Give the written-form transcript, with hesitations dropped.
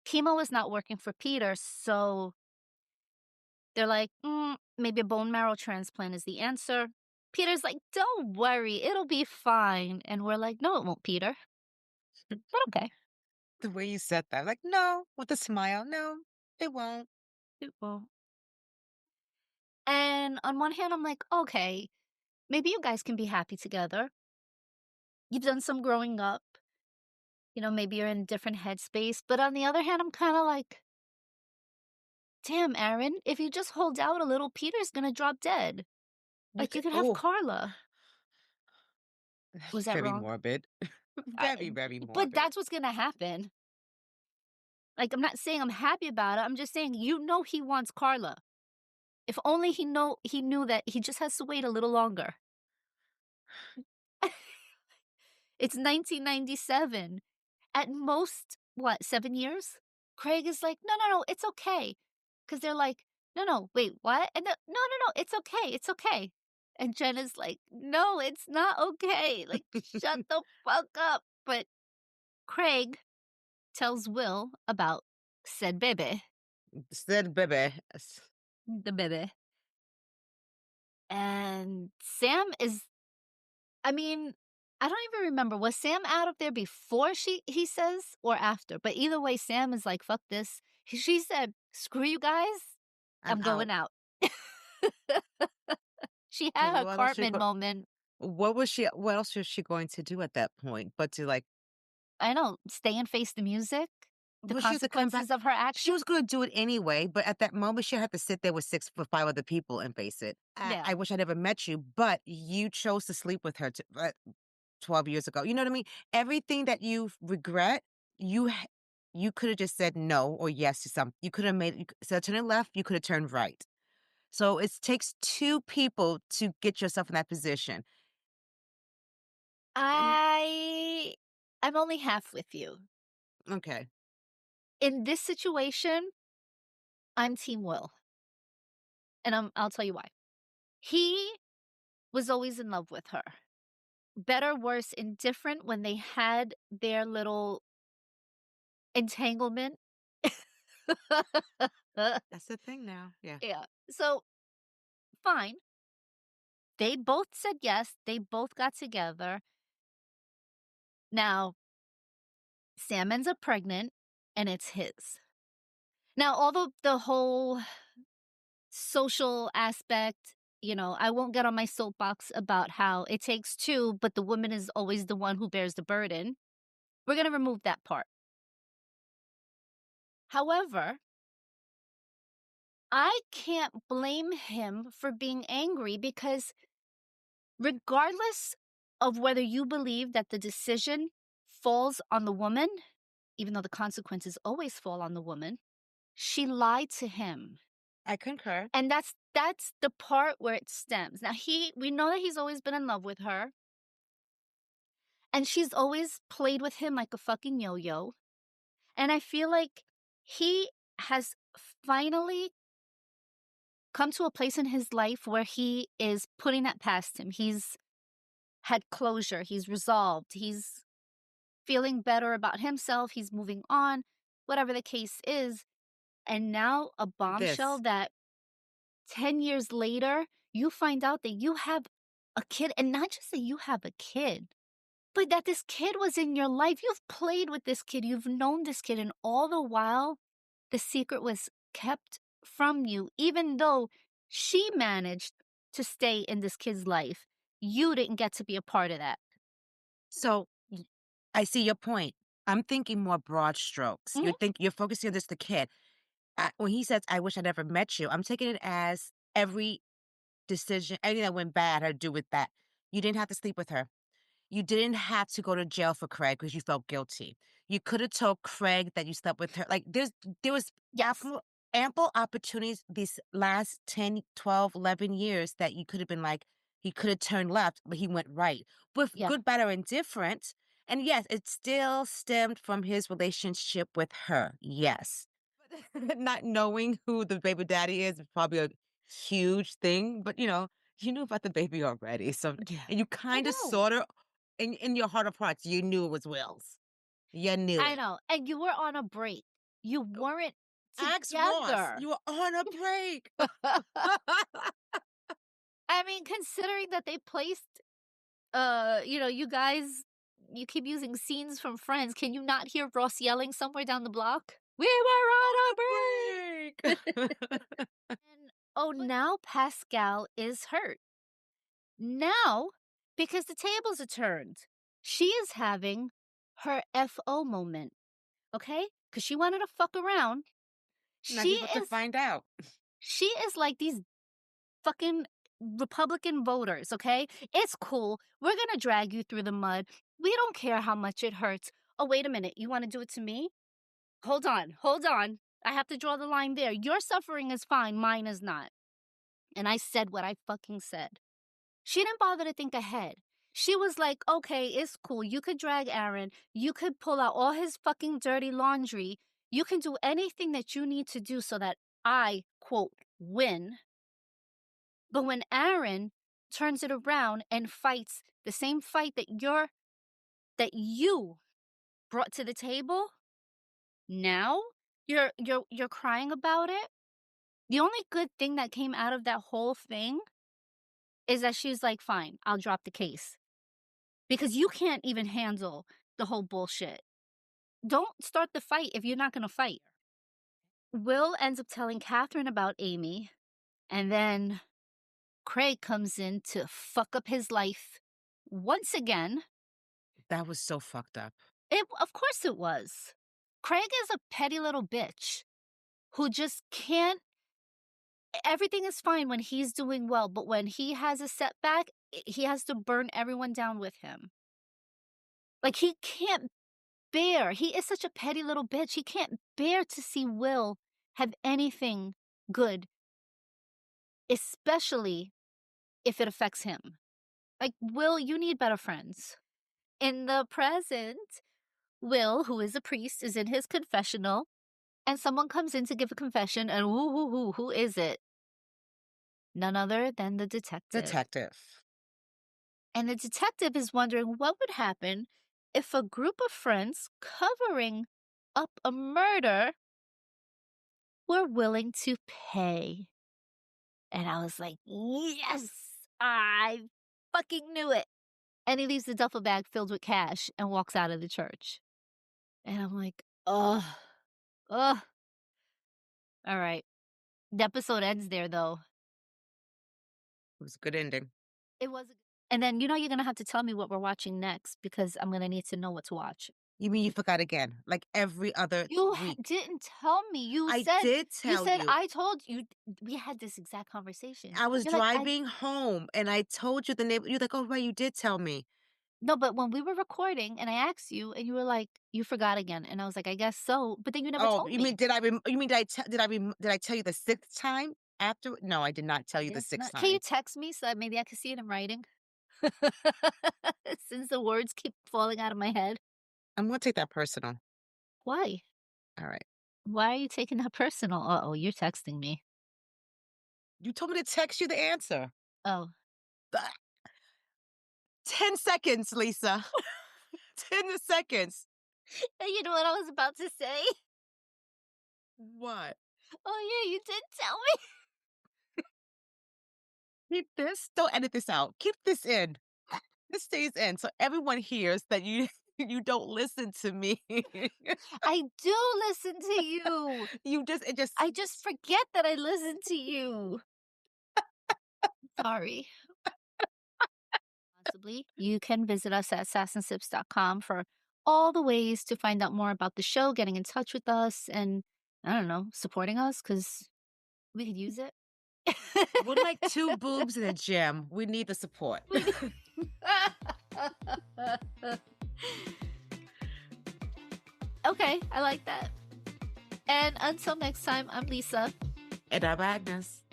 chemo was not working for Peter, so they're like, maybe a bone marrow transplant is the answer. Peter's like, "Don't worry, it'll be fine." And we're like, "No, it won't, Peter." But okay. The way you said that, like, "No," with a smile, "No, it won't." It won't. And on one hand, I'm like, "Okay, maybe you guys can be happy together. You've done some growing up. Maybe you're in a different headspace." But on the other hand, I'm kinda like, "Damn, Aaron, if you just hold out a little, Peter's gonna drop dead. You Like, you could could have oh, Carla." Was that very wrong? morbid. I Very, very but morbid. that's what's gonna happen. Like, I'm not saying I'm happy about it, I'm just saying he wants Carla. If only he knew that he just has to wait a little longer. It's 1997. At most, what, 7 years? Craig is like, "No, no, no, it's okay." Because 'Cause they're like, "No, no, wait, what?" And the "No, no, no, it's okay." And Jen is like, "No, it's not okay, like, shut the fuck up." But Craig tells Will about said baby, Said baby. the baby, and Sam is I mean, I don't even remember, was Sam out of there before he says or after? But either way, Sam is like, "Fuck this." She said, "Screw you guys, I'm I'm out. going out." She Because had her Cartman moment. what else was she going to do at that point but to, like I know, stay and face the music, the well, she has to come back. consequences of her She was actions. gonna do it anyway, but at that moment, she had to sit there with 6 for 5 other people and face it. Yeah. I wish I never met you, but you chose to sleep with her 12 years ago. You know what I mean? Everything that you regret, you ha you coulda just said no or yes to something. You coulda made you c instead of turning left, you coulda turned right. So it takes 2 people to get yourself in that position. And I I'm only half with you. okay. In this situation, I'm team Will, and I'll tell you why. He was always in love with her. Better, worse, indifferent when they had their little entanglement. That's the thing now. Yeah. Yeah. So, fine. They both said yes. They both got together. Now, Sam ends up pregnant, and it's his. Now, although the whole social aspect, I won't get on my soapbox about how it takes two, but the woman is always the one who bears the burden. We're going to remove that part. However, I can't blame him for being angry because regardless of whether you believe that the decision falls on the woman, even though the consequences always fall on the woman, she lied to him. I concur. And that's the part where it stems. Now we know that he's always been in love with her, and she's always played with him like a fucking yo-yo. And I feel like he has finally come to a place in his life where he is putting that past him. He's had closure, he's resolved, he's feeling better about himself, he's moving on, whatever the case is. And now a bombshell This. that 10 years later, you find out that you have a kid, and not just that you have a kid, but that this kid was in your life. You've played with this kid, you've known this kid, and all the while, the secret was kept from you, even though she managed to stay in this kid's life. You didn't get to be a part of that. So, I see your point. I'm thinking more broad strokes. Mhm. You're focusing on just the kid. When he says, "I wish I never met you," I'm taking it as every decision, anything that went bad had to do with that. You didn't have to sleep with her. You didn't have to go to jail for Craig because you felt guilty. You could have told Craig that you slept with her. Like there was Yes. ample opportunities these last 10, 12, 11 years that you could have been like, he could have turned left, but he went right. With Yeah. good, bad, or indifferent. And yes, it still stemmed from his relationship with her. Yes. But not knowing who the baby daddy is probably a huge thing. But you knew about the baby already. So Yeah. and you I kind of know. sort of in your heart of hearts, you knew it was Will's. You knew I it. know. And you were on a break. You weren't Ask Ross. together. You were on a break. I mean, considering that they placed, you guys, you keep using scenes from Friends. Can you not hear Ross yelling somewhere down the block? We were on a break. Break. And oh, now Pascal is hurt. Now, because the tables are turned, she is having her FO moment, okay? Because she wanted to fuck around. Now She he's about to is find out. she is like these fucking Republican voters, okay? It's cool. We're gonna drag you through the mud. We don't care how much it hurts. Oh, wait a minute. You want to do it to me? Hold on. Hold on. I have to draw the line there. Your suffering is fine. Mine is not. And I said what I fucking said. She didn't bother to think ahead. She was like, okay, it's cool. You could drag Aaron. You could pull out all his fucking dirty laundry. You can do anything that you need to do so that I, quote, win. But when Aaron turns it around and fights the same fight that you brought to the table, now you're crying about it. The only good thing that came out of that whole thing is that she's like, fine, I'll drop the case. Because you can't even handle the whole bullshit. Don't start the fight if you're not gonna fight. Will ends up telling Catherine about Amy, and then Craig comes in to fuck up his life once again. That was so fucked up. Of course it was. Craig is a petty little bitch who just can't. Everything is fine when he's doing well, but when he has a setback, he has to burn everyone down with him. Like, he can't bear. He is such a petty little bitch. He can't bear to see Will have anything good, especially if it affects him. Like, Will, you need better friends. In the present, Will, who is a priest, is in his confessional, and someone comes in to give a confession, and who is it? None other than the detective. Detective. And the detective is wondering what would happen if a group of friends covering up a murder were willing to pay. And I was like, yes, I fucking knew it. And he leaves the duffel bag filled with cash and walks out of the church. And I'm like, oh, oh. All right. The episode ends there, though. It was a good ending. It was. And then, you're going to have to tell me what we're watching next because I'm going to need to know what to watch. You mean you forgot again? Like every other You week. didn't tell me. You I said, did tell you. I told you. We had this exact conversation. I was You're like, driving home and I told you the neighbor. You're like, oh, right, you did tell me. no, but when we were recording and I asked you and you were like, you forgot again. And I was like, I guess so. But then you never Oh, told you mean me. you mean did I tell you the sixth time after? No, I did not tell I you the guess sixth not. Can you time. text me so that maybe I can see it in writing? Since the words keep falling out of my head. I'm gonna take that personal. Why? All right. Why are you taking that personal? Uh-oh, you're texting me. You told me to text you the answer. Oh. Ah, 10 seconds, Lisa. 10 seconds. And you know what I was about to say? What? Oh, yeah, you did tell me. Keep this. Don't edit this out. Keep this in. This stays in so everyone hears that you you don't listen to me. I do listen to you. You just it just I just forget that I listen to you. Sorry. Possibly. You can visit us at assassinsips.com for all the ways to find out more about the show, getting in touch with us, and I don't know, supporting us because we could use it. we're like two boobs in a gym. We need the support. We need- okay, I like that. And until next time, I'm Lisa. And I'm Agnes.